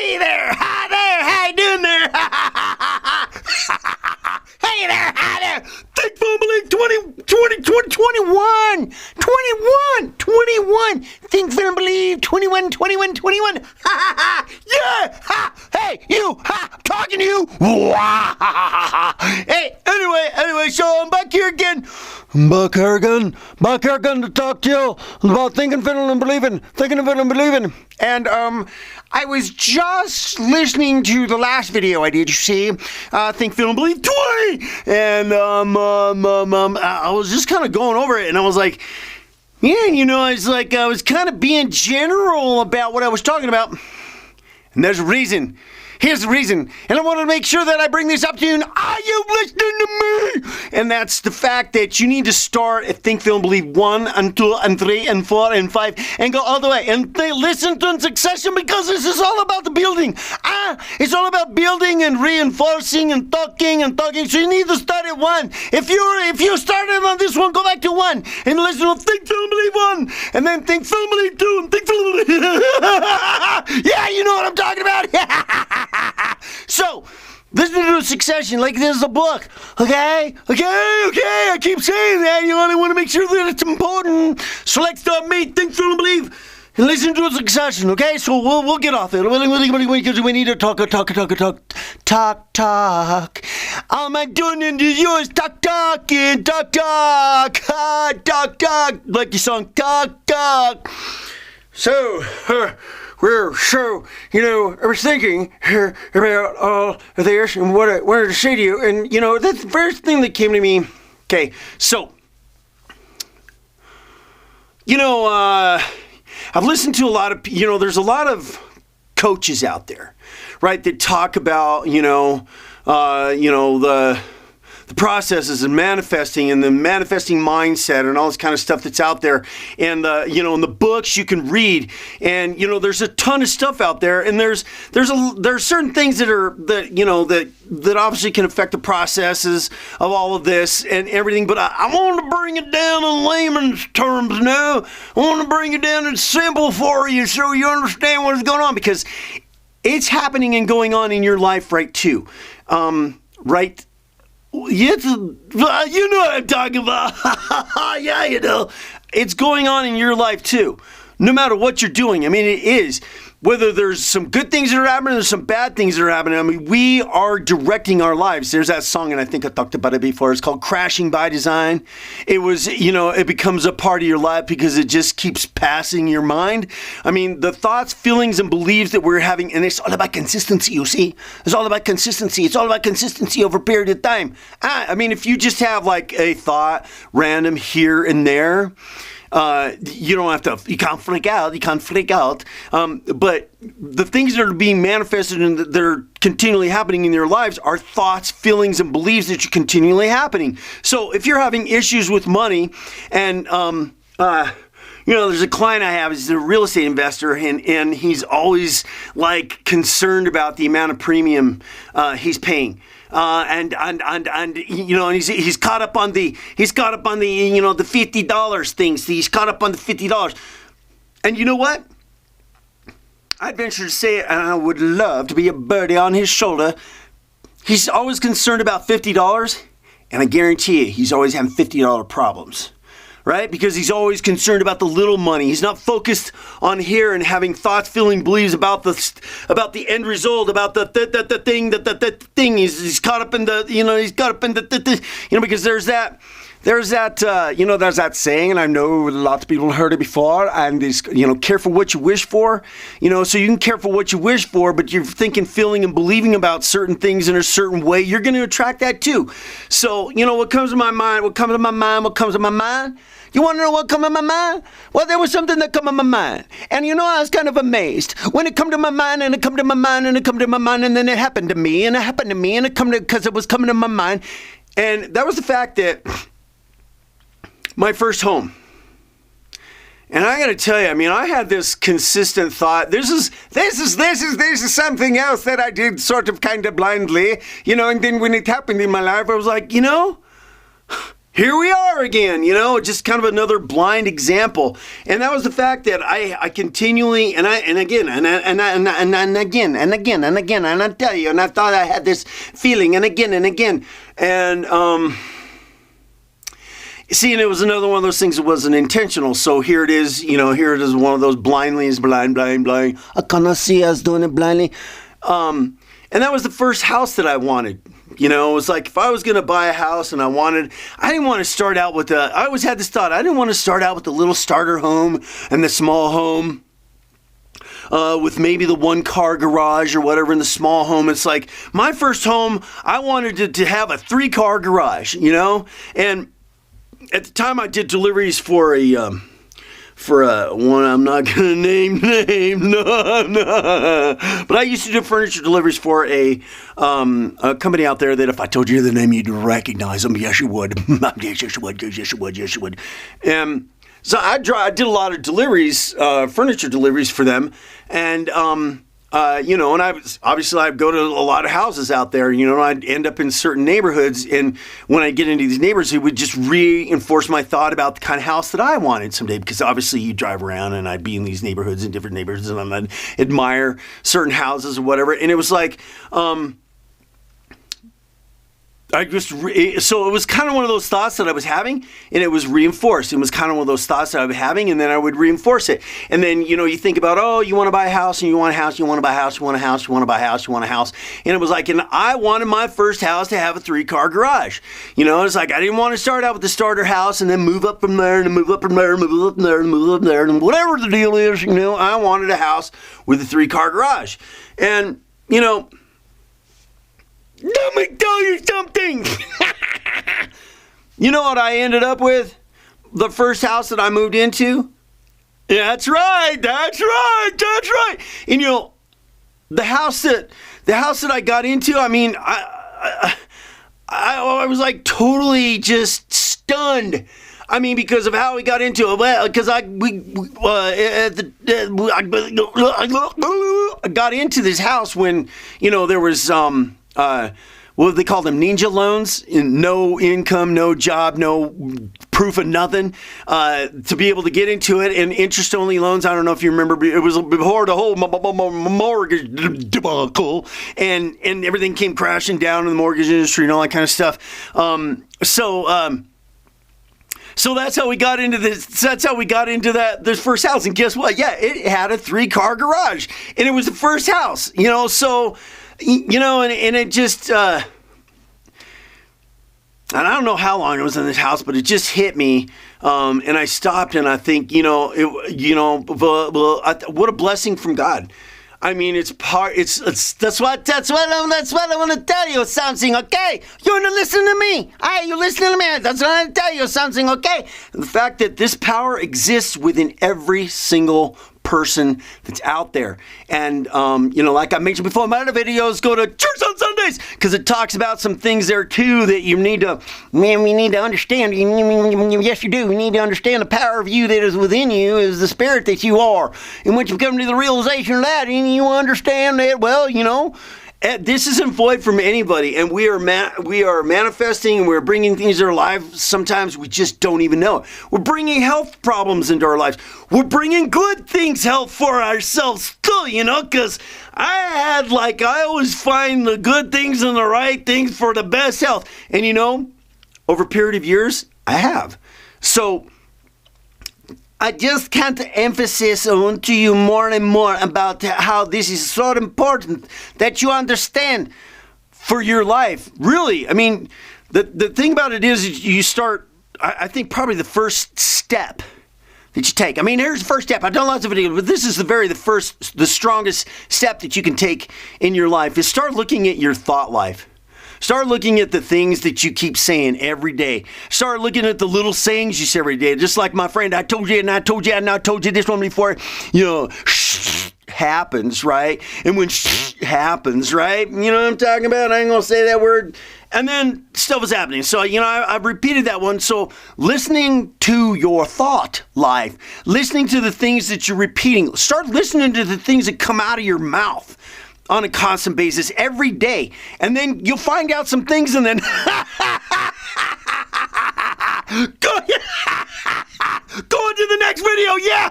Hey there, hi there, how you doing there? Hey there, hi there. Think, Film, Believe 21. Think, Film, Believe 21. Yeah, ha, hey, you, ha, I'm talking to you. Hey, anyway, so I'm back here again. Buck Harrigan to talk to you about thinking, feeling, and believing. And, I was just listening to the last video I did, you see, Think, Feel, and Believe 20, and, I was just kind of going over it, and I was like, yeah, you know, I was kind of being general about what I was talking about, and there's a reason. Here's the reason, and I want to make sure that I bring this up to you, and are you listening to me? And that's the fact that you need to start at Think, Feel, and Believe 1 and 2 and 3 and 4 and 5 and go all the way and listen to in succession, because this is all about the building. It's all about building and reinforcing and talking. So you need to start at 1. If you started on this one, go back to 1 and listen to Think, Feel, and Believe 1, and then Think, Feel, and Believe 2, and Think, Feel, and Believe. Yeah, you know what I'm talking about. So, listen to the succession like this is a book, okay? I keep saying that, you know, I want to make sure that it's important. So let's start me, Think, Feel, and Believe, and listen to the succession, okay? So we'll get off it, because we need to talk. All am I doing into yours, talk, like your song, talk. So, I was thinking about all of this and what I wanted to say to you, and, you know, that's the first thing that came to me. Okay, so, you know, I've listened to a lot of, you know, there's a lot of coaches out there, right, that talk about, the processes and manifesting and the manifesting mindset and all this kind of stuff that's out there, and in the books you can read, and there's a ton of stuff out there, and there's certain things that obviously can affect the processes of all of this and everything, but I want to bring it down in layman's terms now. I want to bring it down in simple for you so you understand what is going on, because it's happening and going on in your life right too, right? Yes, you know what I'm talking about. Yeah, you know. It's going on in your life too. No matter what you're doing. I mean, it is. Whether there's some good things that are happening, there's some bad things that are happening. I mean, we are directing our lives. There's that song, and I think I talked about it before. It's called Crashing by Design. It was, it becomes a part of your life because it just keeps passing your mind. I mean, the thoughts, feelings, and beliefs that we're having, and it's all about consistency, you see? It's all about consistency. It's all about consistency over a period of time. I mean, if you just have like a thought random here and there, you don't have to, you can't freak out. But the things that are being manifested and that are continually happening in your lives are thoughts, feelings, and beliefs that are continually happening. So if you're having issues with money and, there's a client I have, he's a real estate investor, and he's always like concerned about the amount of premium he's paying. And he's caught up on the the $50 things. He's caught up on the $50. And you know what? I'd venture to say, and I would love to be a birdie on his shoulder. He's always concerned about $50, and I guarantee you, he's always having $50 problems. Right? Because he's always concerned about the little money. He's not focused on here and having thoughts, feeling, beliefs about the end result, about the thing. He's caught up in because there's that saying, and I know lots of people have heard it before, and it's, careful what you wish for, so you can care for what you wish for, but you're thinking, feeling, and believing about certain things in a certain way, you're going to attract that too. So, what comes to my mind? You want to know what come in my mind? Well, there was something that come in my mind. And I was kind of amazed when it come to my mind, and it come to my mind, and it come to my mind, and then it happened to me, and it come to, because it was coming to my mind. And that was the fact that my first home. And I got to tell you, I mean, I had this consistent thought. This is something else that I did sort of kind of blindly, and then when it happened in my life, I was like, here we are again, just kind of another blind example. And that was the fact that I continually, and I tell you, and I thought I had this feeling, and again. And, see, and it was another one of those things that wasn't intentional. So here it is, here it is, one of those blind. I cannot see us doing it blindly. And that was the first house that I wanted. It was like if I was going to buy a house and I didn't want to start out with I always had this thought, I didn't want to start out with the little starter home and the small home with maybe the 1-car garage or whatever in the small home. It's like my first home, I wanted to have a 3-car garage, and at the time I did deliveries for one I'm not going to name, no. But I used to do furniture deliveries for a company out there that if I told you the name, you'd recognize them. Yes, you would. Yes, you would. So I did a lot of deliveries, furniture deliveries for them. And, and I'd go to a lot of houses out there, and I'd end up in certain neighborhoods. And when I get into these neighborhoods, it would just reinforce my thought about the kind of house that I wanted someday, because obviously you drive around and I'd be in these neighborhoods, in different neighborhoods, and I'd admire certain houses or whatever. And it was like, so it was kind of one of those thoughts that I was having, and it was reinforced. It was kind of one of those thoughts that I was having, and then I would reinforce it. And then, you think about, you want to buy a house, and you want a house, you want to buy a house, you want a house, you want to buy a house, you want a house. And it was like, and I wanted my first house to have a 3-car garage. It's like I didn't want to start out with the starter house and then move up from there and move up from there and move up from there and move up from there. And whatever the deal is, I wanted a house with a 3-car garage. And, let me tell you something. You know what I ended up with? The first house that I moved into? Yeah, that's right. And the house that I got into, I mean, I was like totally just stunned. I mean, because of how we got into it. Well, because I got into this house when, there was what they call them, ninja loans, no income, no job, no proof of nothing, to be able to get into it, and interest-only loans. I don't know if you remember, it was before the whole mortgage debacle, and everything came crashing down in the mortgage industry and all that kind of stuff. So that's how we got into this. That's how we got into this first house. And guess what? Yeah, it had a 3-car garage, and it was the first house. So. And it just, and I don't know how long it was in this house, but it just hit me, and I stopped, and I think, what a blessing from God. I mean, that's what I want to tell you, something, okay? You want to listen to me? Hey, you listening to me? That's what I want to tell you, something, okay? The fact that this power exists within every single person that's out there. And, like I mentioned before in my other videos, go to church on Sundays, because it talks about some things there too that we need to understand. Yes, you do. We need to understand the power of you that is within you is the spirit that you are. And once you come to the realization of that, and you understand that, well, this isn't void from anybody, and we are manifesting, and we're bringing things into our lives. Sometimes we just don't even know it. We're bringing health problems into our lives. We're bringing good things, health for ourselves too, because I always find the good things and the right things for the best health. And over a period of years, I have. So I just can't emphasize on to you more and more about how this is so important that you understand for your life. Really, I mean, the thing about it is you start, I think probably the first step that you take. I mean, here's the first step. I've done lots of videos, but this is the strongest step that you can take in your life is start looking at your thought life. Start looking at the things that you keep saying every day. Start looking at the little sayings you say every day. Just like my friend, I told you, and I told you, and I told you this one before. Happens, right? And when happens, right? You know what I'm talking about? I ain't going to say that word. And then stuff is happening. So, I've repeated that one. So listening to your thought life, listening to the things that you're repeating, start listening to the things that come out of your mouth on a constant basis every day. And then you'll find out some things, and then Go, go into the next video. Yeah.